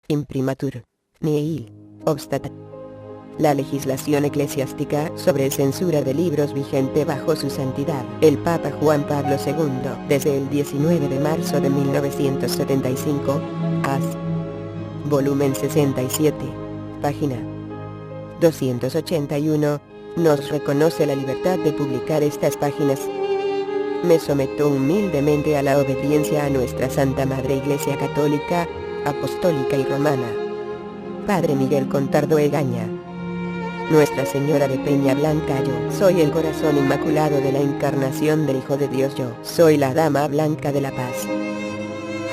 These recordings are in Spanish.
Imprimatur. Nihil obstat. La legislación eclesiástica sobre censura de libros vigente bajo su santidad, el Papa Juan Pablo II, desde el 19 de marzo de 1975, As. Volumen 67, página 281, nos reconoce la libertad de publicar estas páginas. Me someto humildemente a la obediencia a nuestra Santa Madre Iglesia Católica, Apostólica y Romana. Padre Miguel Contardo Egaña. Nuestra Señora de Peña Blanca. Yo soy el corazón inmaculado de la encarnación del Hijo de Dios. Yo soy la Dama Blanca de la Paz.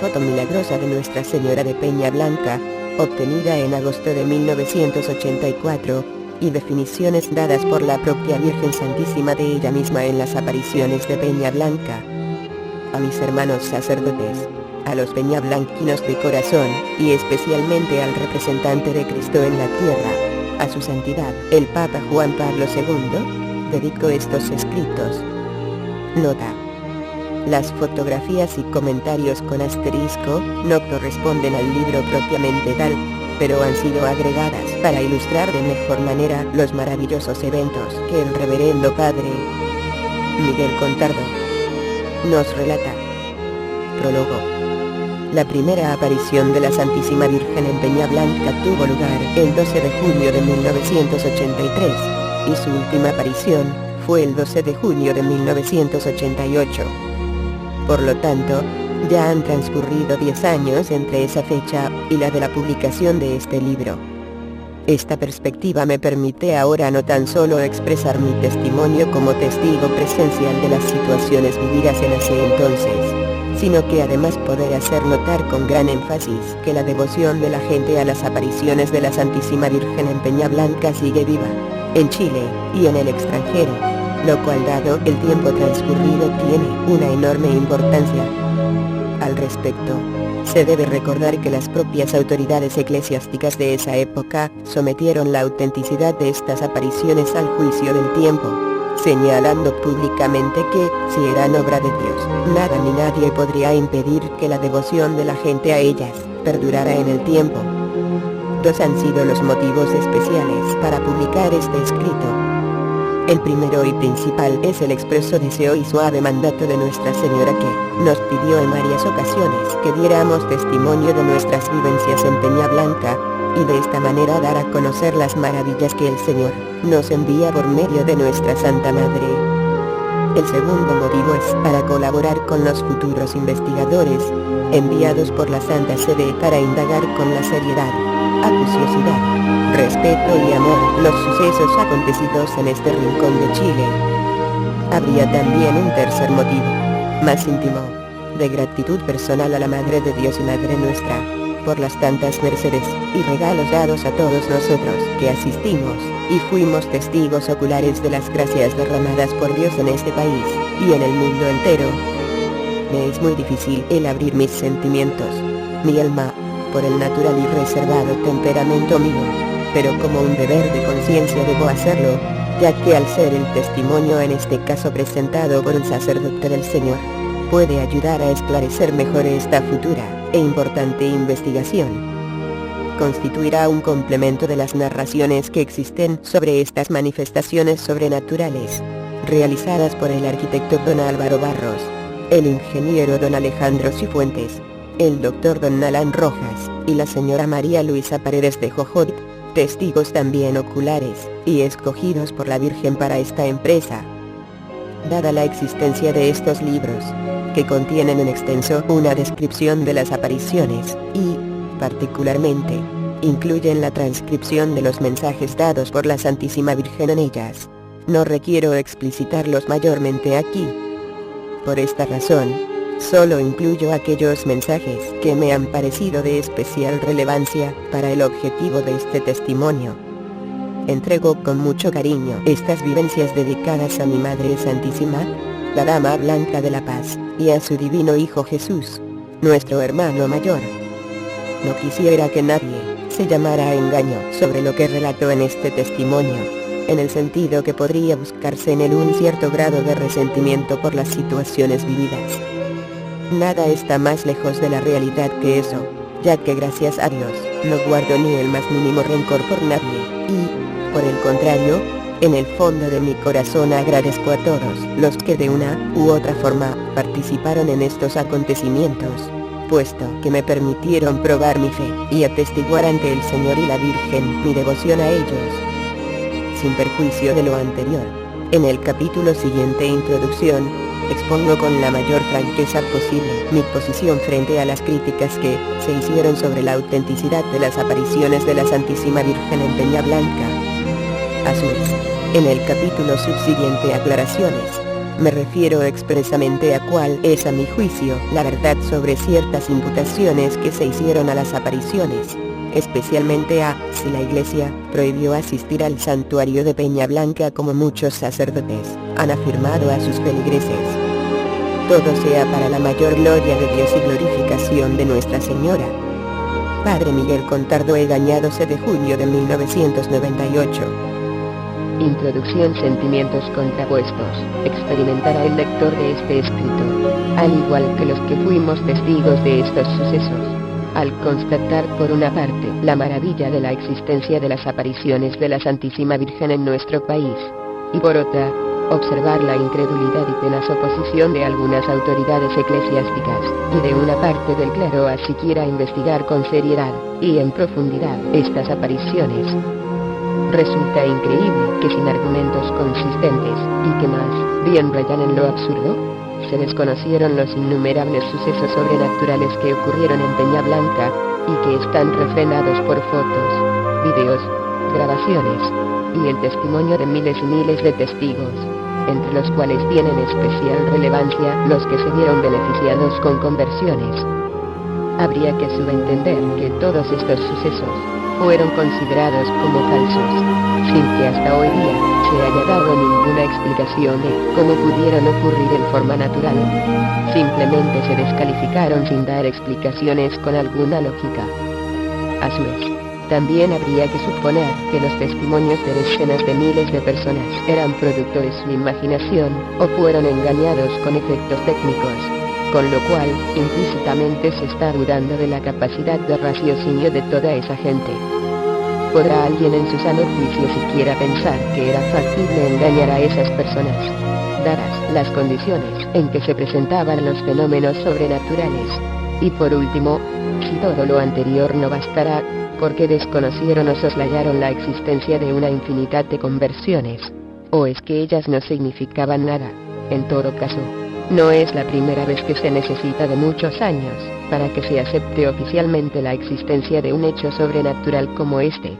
Foto milagrosa de Nuestra Señora de Peña Blanca, obtenida en agosto de 1984, y definiciones dadas por la propia Virgen Santísima de ella misma en las apariciones de Peña Blanca. A mis hermanos sacerdotes, a los peñablanquinos de corazón, y especialmente al representante de Cristo en la tierra, a su santidad, el Papa Juan Pablo II, dedico estos escritos. Nota. Las fotografías y comentarios con asterisco no corresponden al libro propiamente tal, pero han sido agregadas para ilustrar de mejor manera los maravillosos eventos que el reverendo Padre Miguel Contardo nos relata. Prólogo. La primera aparición de la Santísima Virgen en Peña Blanca tuvo lugar el 12 de junio de 1983, y su última aparición fue el 12 de junio de 1988. Por lo tanto, ya han transcurrido 10 años entre esa fecha y la de la publicación de este libro. Esta perspectiva me permite ahora no tan solo expresar mi testimonio como testigo presencial de las situaciones vividas en ese entonces, sino que además poder hacer notar con gran énfasis que la devoción de la gente a las apariciones de la Santísima Virgen en Peña Blanca sigue viva, en Chile y en el extranjero, lo cual dado el tiempo transcurrido tiene una enorme importancia. Al respecto, se debe recordar que las propias autoridades eclesiásticas de esa época sometieron la autenticidad de estas apariciones al juicio del tiempo, señalando públicamente que, si eran obra de Dios, nada ni nadie podría impedir que la devoción de la gente a ellas perdurara en el tiempo. Dos han sido los motivos especiales para publicar este escrito. El primero y principal es el expreso deseo y suave mandato de Nuestra Señora que nos pidió en varias ocasiones que diéramos testimonio de nuestras vivencias en Peña Blanca, y de esta manera dar a conocer las maravillas que el Señor nos envía por medio de nuestra Santa Madre. El segundo motivo es para colaborar con los futuros investigadores, enviados por la Santa Sede para indagar con la seriedad, acuciosidad, respeto y amor los sucesos acontecidos en este rincón de Chile. Habría también un tercer motivo, más íntimo, de gratitud personal a la Madre de Dios y Madre nuestra, por las tantas mercedes y regalos dados a todos nosotros que asistimos y fuimos testigos oculares de las gracias derramadas por Dios en este país y en el mundo entero. Me es muy difícil el abrir mis sentimientos, mi alma, por el natural y reservado temperamento mío, pero como un deber de conciencia debo hacerlo, ya que al ser el testimonio en este caso presentado por un sacerdote del Señor, puede ayudar a esclarecer mejor esta futura e importante investigación. Constituirá un complemento de las narraciones que existen sobre estas manifestaciones sobrenaturales, realizadas por el arquitecto don Álvaro Barros, el ingeniero don Alejandro Cifuentes, el doctor don Alan Rojas, y la señora María Luisa Paredes de Jojot, testigos también oculares, y escogidos por la Virgen para esta empresa. Dada la existencia de estos libros, que contienen en extenso una descripción de las apariciones, y, particularmente, incluyen la transcripción de los mensajes dados por la Santísima Virgen en ellas, no requiero explicitarlos mayormente aquí. Por esta razón, solo incluyo aquellos mensajes que me han parecido de especial relevancia para el objetivo de este testimonio. Entrego con mucho cariño estas vivencias dedicadas a mi Madre Santísima, la Dama Blanca de la Paz, y a su divino Hijo Jesús, nuestro hermano mayor. No quisiera que nadie se llamara a engaño sobre lo que relato en este testimonio, en el sentido que podría buscarse en él un cierto grado de resentimiento por las situaciones vividas. Nada está más lejos de la realidad que eso, ya que gracias a Dios, No guardo ni el más mínimo rencor por nadie, y, por el contrario, en el fondo de mi corazón agradezco a todos los que de una u otra forma participaron en estos acontecimientos, puesto que me permitieron probar mi fe y atestiguar ante el Señor y la Virgen mi devoción a ellos. Sin perjuicio de lo anterior, en el capítulo siguiente introducción, expongo con la mayor franqueza posible mi posición frente a las críticas que se hicieron sobre la autenticidad de las apariciones de la Santísima Virgen en Peña Blanca. A su vez, en el capítulo subsiguiente aclaraciones, me refiero expresamente a cuál es a mi juicio la verdad sobre ciertas imputaciones que se hicieron a las apariciones, especialmente a si la Iglesia prohibió asistir al santuario de Peña Blanca como muchos sacerdotes han afirmado a sus feligreses. Todo sea para la mayor gloria de Dios y glorificación de Nuestra Señora. Padre Miguel Contardo Egaña, 12 de junio de 1998. Introducción. Sentimientos contrapuestos experimentará el lector de este escrito, al igual que los que fuimos testigos de estos sucesos, al constatar por una parte la maravilla de la existencia de las apariciones de la Santísima Virgen en nuestro país, y por otra, observar la incredulidad y tenaz oposición de algunas autoridades eclesiásticas, y de una parte del clero a siquiera investigar con seriedad y en profundidad estas apariciones. Resulta increíble que sin argumentos consistentes, y que más bien rayan en lo absurdo, se desconocieron los innumerables sucesos sobrenaturales que ocurrieron en Peña Blanca, y que están refrenados por fotos, videos, grabaciones, y el testimonio de miles y miles de testigos, entre los cuales tienen especial relevancia los que se vieron beneficiados con conversiones. Habría que subentender que todos estos sucesos fueron considerados como falsos, sin que hasta hoy día se haya dado ninguna explicación de cómo pudieron ocurrir en forma natural. Simplemente se descalificaron sin dar explicaciones con alguna lógica. A su vez, también habría que suponer que los testimonios de decenas de miles de personas eran producto de su imaginación, o fueron engañados con efectos técnicos, con lo cual, implícitamente se está dudando de la capacidad de raciocinio de toda esa gente. ¿Podrá alguien en su sano juicio siquiera pensar que era factible engañar a esas personas, dadas las condiciones en que se presentaban los fenómenos sobrenaturales? Y por último, si todo lo anterior no bastará, ¿por qué desconocieron o soslayaron la existencia de una infinidad de conversiones? ¿O es que ellas no significaban nada? En todo caso, no es la primera vez que se necesita de muchos años para que se acepte oficialmente la existencia de un hecho sobrenatural como este.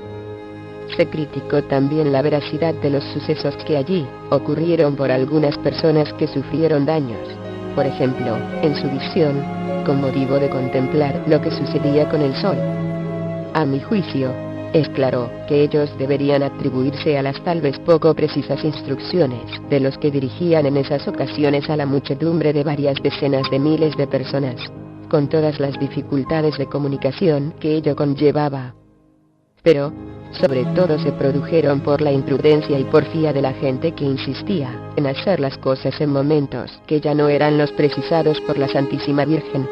Se criticó también la veracidad de los sucesos que allí ocurrieron por algunas personas que sufrieron daños, por ejemplo, en su visión, con motivo de contemplar lo que sucedía con el sol. A mi juicio, es claro que ellos deberían atribuirse a las tal vez poco precisas instrucciones de los que dirigían en esas ocasiones a la muchedumbre de varias decenas de miles de personas, con todas las dificultades de comunicación que ello conllevaba. Pero, sobre todo se produjeron por la imprudencia y porfía de la gente que insistía en hacer las cosas en momentos que ya no eran los precisados por la Santísima Virgen.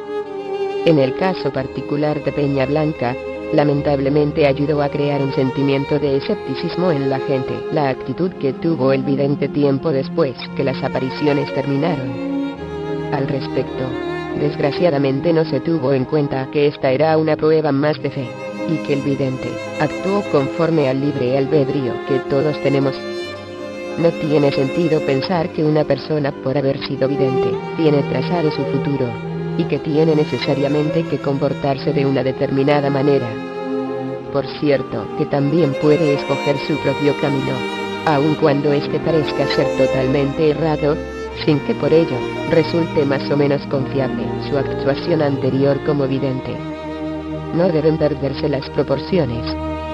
En el caso particular de Peña Blanca, lamentablemente ayudó a crear un sentimiento de escepticismo en la gente, la actitud que tuvo el vidente tiempo después que las apariciones terminaron. Al respecto, desgraciadamente no se tuvo en cuenta que esta era una prueba más de fe, y que el vidente actuó conforme al libre albedrío que todos tenemos. No tiene sentido pensar que una persona, por haber sido vidente, tiene trazado su futuro, y que tiene necesariamente que comportarse de una determinada manera. Por cierto, que también puede escoger su propio camino, aun cuando éste parezca ser totalmente errado, sin que por ello resulte más o menos confiable su actuación anterior como vidente. No deben perderse las proporciones,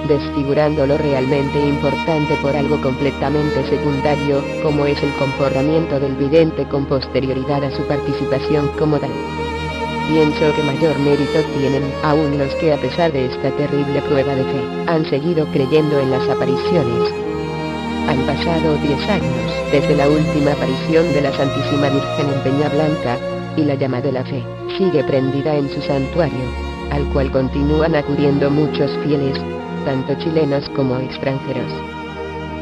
desfigurando lo realmente importante por algo completamente secundario, como es el comportamiento del vidente con posterioridad a su participación como tal. Pienso que mayor mérito tienen aún los que, a pesar de esta terrible prueba de fe, han seguido creyendo en las apariciones. Han pasado 10 años desde la última aparición de la Santísima Virgen en Peña Blanca, y la llama de la fe sigue prendida en su santuario. al cual continúan acudiendo muchos fieles, tanto chilenos como extranjeros.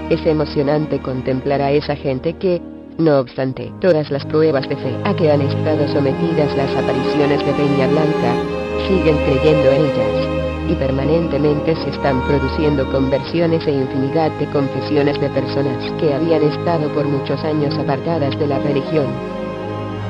Es emocionante contemplar a esa gente que, no obstante todas las pruebas de fe a que han estado sometidas las apariciones de Peña Blanca, siguen creyendo en ellas, y permanentemente se están produciendo conversiones e infinidad de confesiones de personas que habían estado por muchos años apartadas de la religión.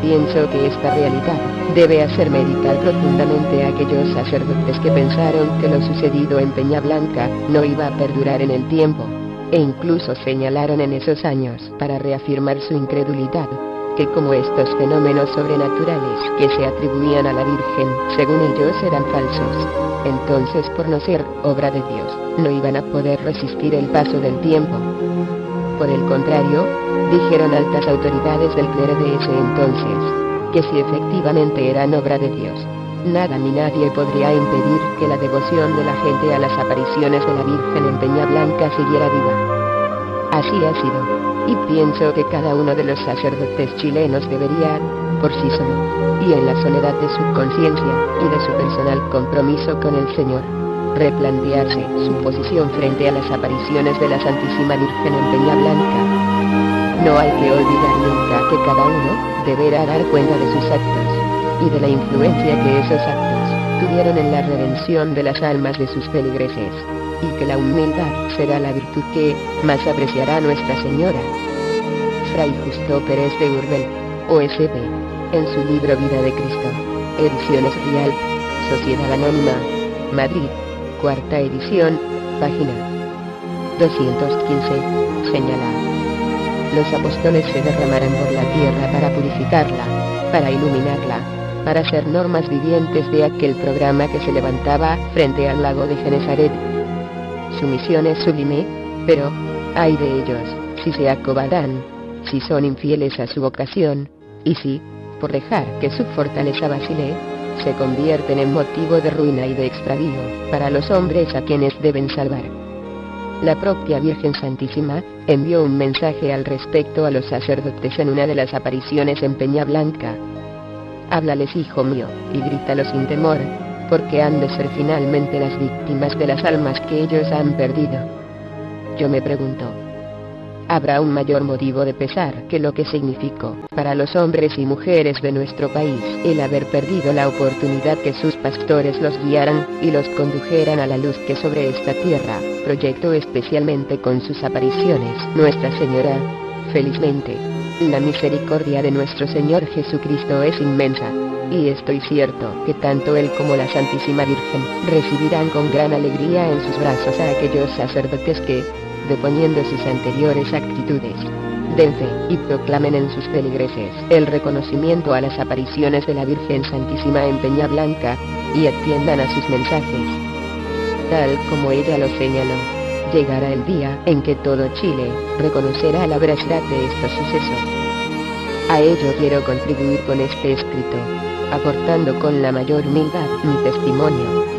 Pienso que esta realidad debe hacer meditar profundamente a aquellos sacerdotes que pensaron que lo sucedido en Peña Blanca no iba a perdurar en el tiempo, e incluso señalaron en esos años para reafirmar su incredulidad, que como estos fenómenos sobrenaturales que se atribuían a la Virgen, según ellos eran falsos, entonces por no ser obra de Dios, no iban a poder resistir el paso del tiempo. Por el contrario, dijeron altas autoridades del clero de ese entonces, que si efectivamente eran obra de Dios, nada ni nadie podría impedir que la devoción de la gente a las apariciones de la Virgen en Peña Blanca siguiera viva. Así ha sido, y pienso que cada uno de los sacerdotes chilenos debería, por sí solo, y en la soledad de su conciencia y de su personal compromiso con el Señor, replantearse su posición frente a las apariciones de la Santísima Virgen en Peña Blanca. No hay que olvidar nunca que cada uno deberá dar cuenta de sus actos, y de la influencia que esos actos tuvieron en la redención de las almas de sus feligreses, y que la humildad será la virtud que más apreciará Nuestra Señora. Fray Justo Pérez de Urbel, OSB, en su libro Vida de Cristo, Ediciones Rial, Sociedad Anónima, Madrid, cuarta edición, página 215, señala: los apóstoles se derramarán por la tierra para purificarla, para iluminarla, para ser normas vivientes de aquel programa que se levantaba frente al lago de Genesaret. Su misión es sublime, pero, ay de ellos, si se acobardan, si son infieles a su vocación, y si, por dejar que su fortaleza vacile, se convierten en motivo de ruina y de extravío para los hombres a quienes deben salvar. La propia Virgen Santísima envió un mensaje al respecto a los sacerdotes en una de las apariciones en Peña Blanca. Háblales, hijo mío, y grítalos sin temor, porque han de ser finalmente las víctimas de las almas que ellos han perdido. Yo me pregunto, ¿habrá un mayor motivo de pesar que lo que significó para los hombres y mujeres de nuestro país el haber perdido la oportunidad que sus pastores los guiaran y los condujeran a la luz que sobre esta tierra proyectó especialmente con sus apariciones Nuestra Señora? Felizmente, la misericordia de nuestro Señor Jesucristo es inmensa, y estoy cierto que tanto Él como la Santísima Virgen recibirán con gran alegría en sus brazos a aquellos sacerdotes que, deponiendo sus anteriores actitudes, den fe y proclamen en sus feligreses el reconocimiento a las apariciones de la Virgen Santísima en Peña Blanca, y atiendan a sus mensajes. Tal como ella lo señaló, llegará el día en que todo Chile reconocerá la veracidad de estos sucesos. A ello quiero contribuir con este escrito, aportando con la mayor humildad mi testimonio.